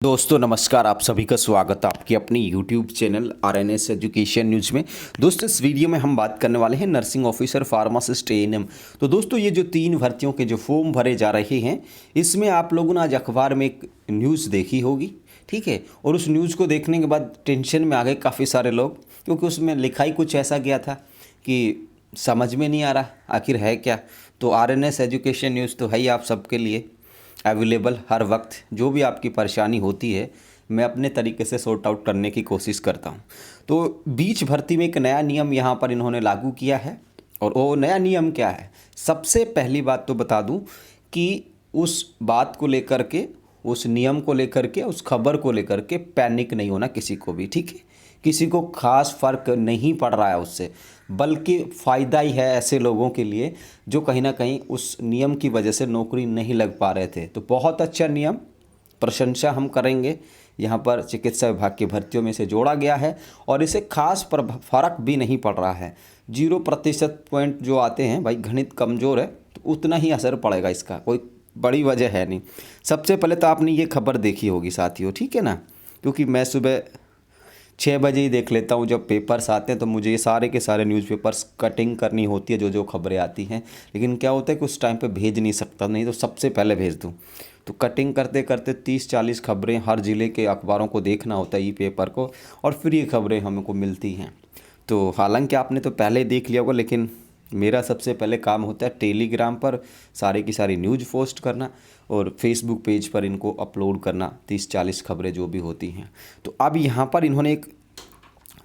दोस्तों नमस्कार, आप सभी का स्वागत है आपकी अपनी YouTube channel RNS education news में। दोस्तों इस वीडियो में हम बात करने वाले हैं नर्सिंग ऑफिसर, फार्मासिस्ट, ANM। तो दोस्तों ये जो 3 भर्तियों के जो फॉर्म भरे जा रहे हैं, इसमें आप लोगों ने आज अखबार में एक न्यूज़ देखी होगी, ठीक है। और उस न्यूज़ को देखने के बाद टेंशन में आ गए काफ़ी सारे लोग, क्योंकि उसमें लिखा ही कुछ ऐसा गया था कि समझ में नहीं आ रहा आखिर है क्या। तो RNS एजुकेशन न्यूज़ तो है ही आप सबके लिए अवेलेबल हर वक्त। जो भी आपकी परेशानी होती है मैं अपने तरीके से सॉर्ट आउट करने की कोशिश करता हूँ। तो बीच भर्ती में एक नया नियम यहाँ पर इन्होंने लागू किया है। और वो नया नियम क्या है, सबसे पहली बात तो बता दूँ कि उस बात को लेकर के, उस नियम को लेकर के, उस खबर को लेकर के पैनिक नहीं होना किसी को भी, ठीक है। किसी को खास फ़र्क नहीं पड़ रहा है उससे, बल्कि फ़ायदा ही है ऐसे लोगों के लिए जो कहीं ना कहीं उस नियम की वजह से नौकरी नहीं लग पा रहे थे। तो बहुत अच्छा नियम, प्रशंसा हम करेंगे। यहाँ पर चिकित्सा विभाग की भर्तियों में से जोड़ा गया है और इसे खास फ़र्क भी नहीं पड़ रहा है। 0% पॉइंट जो आते हैं भाई, गणित कमज़ोर है तो उतना ही असर पड़ेगा, इसका कोई बड़ी वजह है नहीं। सबसे पहले तो आपने ये खबर देखी होगी साथियों, ठीक है ना, क्योंकि मैं सुबह 6 बजे ही देख लेता हूँ जब पेपर्स आते हैं। तो मुझे ये सारे के सारे न्यूज़पेपर्स कटिंग करनी होती है, जो जो खबरें आती हैं। लेकिन क्या होता है कि उस टाइम पे भेज नहीं सकता, नहीं तो सबसे पहले भेज दूँ। तो कटिंग करते करते 30-40 खबरें हर ज़िले के अखबारों को देखना होता है, ई पेपर को, और फिर ये खबरें हमको मिलती हैं। तो हालांकि आपने तो पहले देख लिया होगा, लेकिन मेरा सबसे पहले काम होता है टेलीग्राम पर सारी की सारी न्यूज़ पोस्ट करना और फेसबुक पेज पर इनको अपलोड करना, 30-40 खबरें जो भी होती हैं। तो अब यहाँ पर इन्होंने एक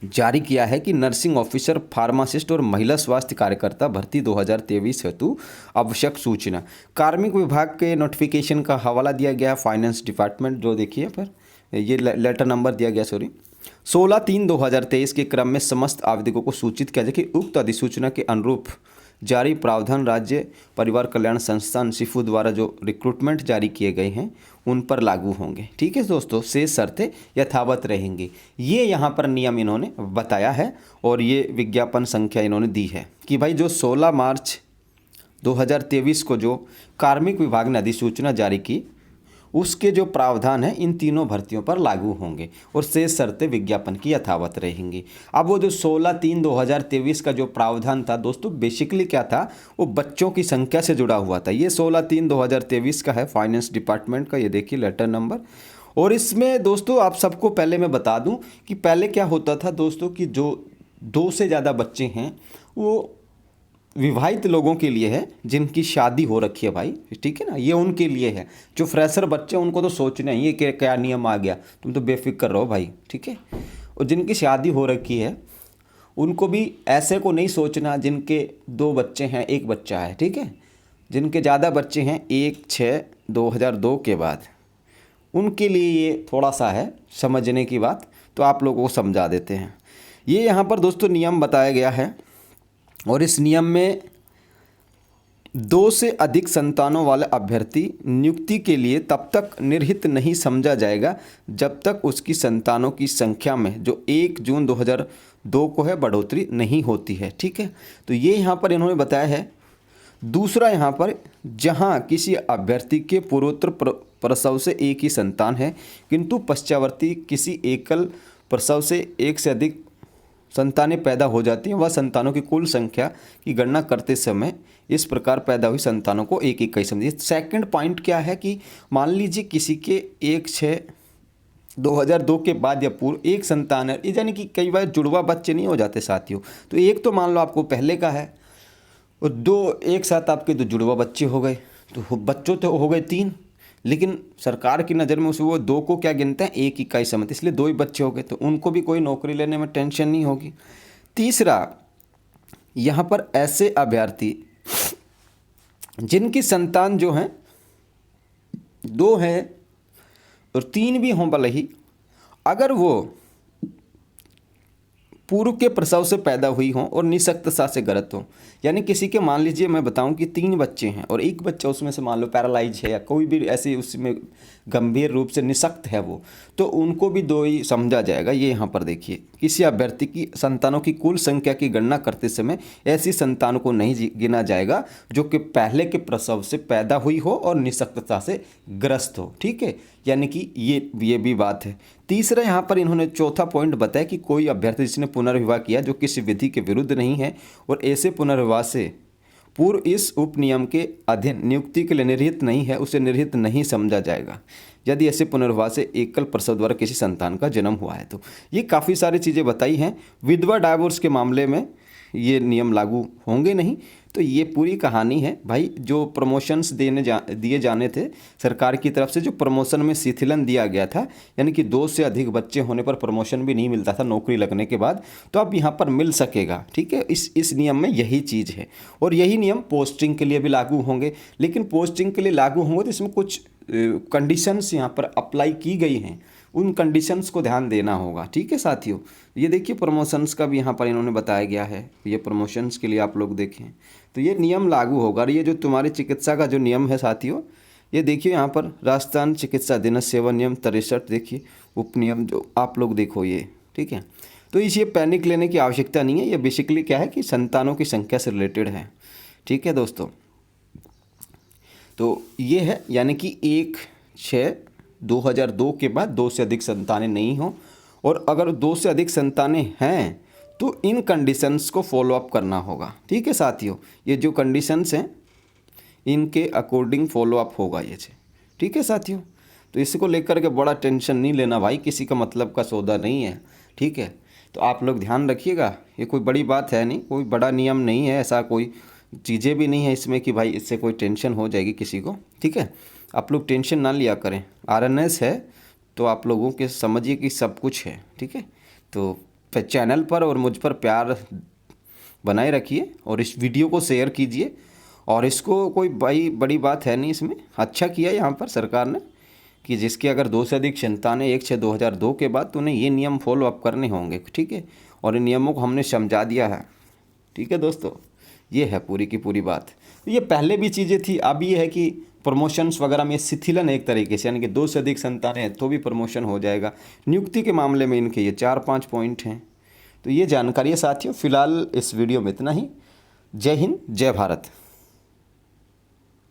जारी किया है कि नर्सिंग ऑफिसर, फार्मासिस्ट और महिला स्वास्थ्य कार्यकर्ता भर्ती 2023 हेतु आवश्यक सूचना। कार्मिक विभाग के नोटिफिकेशन का हवाला दिया गया, फाइनेंस डिपार्टमेंट जो देखिए पर ये लेटर नंबर दिया गया, 16/3/2023 के क्रम में समस्त आवेदकों को सूचित किया जाए कि उक्त अधिसूचना के अनुरूप जारी प्रावधान राज्य परिवार कल्याण संस्थान सिफू द्वारा जो रिक्रूटमेंट जारी किए गए हैं उन पर लागू होंगे, ठीक है दोस्तों। शेष शर्तें यथावत रहेंगी, ये यहाँ पर नियम इन्होंने बताया है। और ये विज्ञापन संख्या इन्होंने दी है कि भाई जो 16 मार्च 2023 को जो कार्मिक विभाग ने अधिसूचना जारी की, उसके जो प्रावधान हैं इन तीनों भर्तियों पर लागू होंगे और शेष शर्तें विज्ञापन की यथावत रहेंगी। अब वो जो 16/3/2023 का जो प्रावधान था दोस्तों, बेसिकली क्या था, वो बच्चों की संख्या से जुड़ा हुआ था। ये 16/3/2023 का है, फाइनेंस डिपार्टमेंट का, ये देखिए लेटर नंबर। और इसमें दोस्तों आप सबको पहले मैं बता दूं कि पहले क्या होता था दोस्तों, कि जो 2 से ज़्यादा बच्चे हैं वो विवाहित लोगों के लिए है, जिनकी शादी हो रखी है भाई, ठीक है ना, ये उनके लिए है। जो फ्रेशर बच्चे उनको तो सोचना ही है कि क्या नियम आ गया, तुम तो बेफिक्र रहो भाई, ठीक है। और जिनकी शादी हो रखी है उनको भी ऐसे को नहीं सोचना जिनके 2 बच्चे हैं, 1 बच्चा है, ठीक है। जिनके ज़्यादा बच्चे हैं 1/6/2002 के बाद, उनके लिए ये थोड़ा सा है समझने की बात, तो आप लोगों को समझा देते हैं। ये यहाँ पर दोस्तों नियम बताया गया है और इस नियम में 2 से अधिक संतानों वाले अभ्यर्थी नियुक्ति के लिए तब तक निर्हित नहीं समझा जाएगा जब तक उसकी संतानों की संख्या में जो 1 जून 2002 को है बढ़ोतरी नहीं होती है, ठीक है। तो ये यहाँ पर इन्होंने बताया है। दूसरा यहाँ पर, जहाँ किसी अभ्यर्थी के पूर्वोत्तर प्रसव से एक ही संतान है किंतु पश्चावर्ती किसी एकल प्रसव से एक से अधिक संतानें पैदा हो जाती हैं, वह संतानों की कुल संख्या की गणना करते समय इस प्रकार पैदा हुई संतानों को एक इकाई समझिए। सेकंड पॉइंट क्या है कि मान लीजिए किसी के 1/6/2002 के बाद या पूर्व एक संतान है, यानी कि कई बार जुड़वा बच्चे नहीं हो जाते साथियों। तो एक तो मान लो आपको पहले का है और 2 एक साथ आपके 2 जुड़वा बच्चे हो गए, तो बच्चों तो हो गए 3, लेकिन सरकार की नज़र में उसे वो 2 को क्या गिनते हैं, एक इकाई समझते, इसलिए 2 ही बच्चे हो गए, तो उनको भी कोई नौकरी लेने में टेंशन नहीं होगी। तीसरा, यहाँ पर ऐसे अभ्यर्थी जिनकी संतान जो हैं 2 हैं और 3 भी हों भले ही, अगर वो पूर्व के प्रसव से पैदा हुई हों और निःशक्तता से ग्रस्त हों। यानी किसी के मान लीजिए मैं बताऊं कि 3 बच्चे हैं और एक बच्चा उसमें से मान लो पैरालाइज है या कोई भी ऐसे उसमें गंभीर रूप से निःशक्त है वो, तो उनको भी 2 ही समझा जाएगा। ये यहाँ पर देखिए, किसी अभ्यर्थी की संतानों की कुल संख्या की गणना करते समय ऐसी संतानों को नहीं गिना जाएगा जो कि पहले के प्रसव से पैदा हुई हो और निःशक्तता से ग्रस्त हो। ठीक है, यानी कि ये भी बात है। तीसरा यहाँ पर इन्होंने चौथा पॉइंट बताया कि कोई अभ्यर्थी जिसने पुनर्विवाह किया जो किसी विधि के विरुद्ध नहीं है और ऐसे पुनर्विवाह से पूर्व इस उपनियम के अधीन नियुक्ति के लिए निर्हित नहीं है, उसे निर्हित नहीं समझा जाएगा यदि ऐसे पुनर्विवाह से एकल प्रसव द्वारा किसी संतान का जन्म हुआ है। तो ये काफ़ी सारी चीज़ें बताई हैं। विधवा डाइवोर्स के मामले में ये नियम लागू होंगे नहीं। तो ये पूरी कहानी है भाई। जो प्रमोशंस दिए जाने थे सरकार की तरफ से, जो प्रमोशन में शिथिलन दिया गया था, यानी कि 2 से अधिक बच्चे होने पर प्रमोशन भी नहीं मिलता था नौकरी लगने के बाद, तो अब यहाँ पर मिल सकेगा। ठीक है, इस नियम में यही चीज़ है और यही नियम पोस्टिंग के लिए भी लागू होंगे। लेकिन पोस्टिंग के लिए लागू होंगे तो इसमें कुछ कंडीशंस यहाँ पर अप्लाई की गई हैं, उन कंडीशंस को ध्यान देना होगा। ठीक है साथियों, ये देखिए प्रमोशंस का भी यहाँ पर इन्होंने बताया गया है। ये प्रमोशंस के लिए आप लोग देखें तो ये नियम लागू होगा। और ये जो तुम्हारी चिकित्सा का जो नियम है साथियों, ये देखिए यहाँ पर राजस्थान चिकित्सा अधीन सेवा नियम 63, देखिए उपनियम जो आप लोग देखो ये। ठीक है, तो इसे पैनिक लेने की आवश्यकता नहीं है। ये बेसिकली क्या है कि संतानों की संख्या से रिलेटेड है। ठीक है दोस्तों, तो ये है यानी कि 1/6/2002 के बाद 2 से अधिक संतानें नहीं हों, और अगर 2 से अधिक संतानें हैं तो इन कंडीशंस को फॉलो अप करना होगा। ठीक है साथियों, ये जो कंडीशंस हैं इनके अकॉर्डिंग फॉलो अप होगा ये। ठीक है साथियों, तो इसको लेकर के बड़ा टेंशन नहीं लेना भाई, किसी का मतलब का सौदा नहीं है। ठीक है, तो आप लोग ध्यान रखिएगा, ये कोई बड़ी बात है नहीं, कोई बड़ा नियम नहीं है, ऐसा कोई चीज़ें भी नहीं है इसमें कि भाई इससे कोई टेंशन हो जाएगी किसी को। ठीक है, आप लोग टेंशन ना लिया करें। आरएनएस है तो आप लोगों के समझिए कि सब कुछ है। ठीक है, तो चैनल पर और मुझ पर प्यार बनाए रखिए और इस वीडियो को शेयर कीजिए। और इसको कोई भाई बड़ी बात है नहीं, इसमें अच्छा किया यहाँ पर सरकार ने कि जिसके अगर 2 से अधिक संतानें 1/6/2002 के बाद तो उन्हें ये नियम फॉलो अप करने होंगे। ठीक है, और इन नियमों को हमने समझा दिया है। ठीक है दोस्तों, ये है पूरी की पूरी बात। ये पहले भी चीज़ें थी, अब ये है कि प्रमोशंस वगैरह में शिथिलन एक तरीके से, यानी कि 2 से अधिक संतानें हैं तो भी प्रमोशन हो जाएगा। नियुक्ति के मामले में इनके ये 4-5 पॉइंट हैं। तो ये जानकारी है साथियों। फिलहाल इस वीडियो में इतना ही। जय हिंद, जय भारत।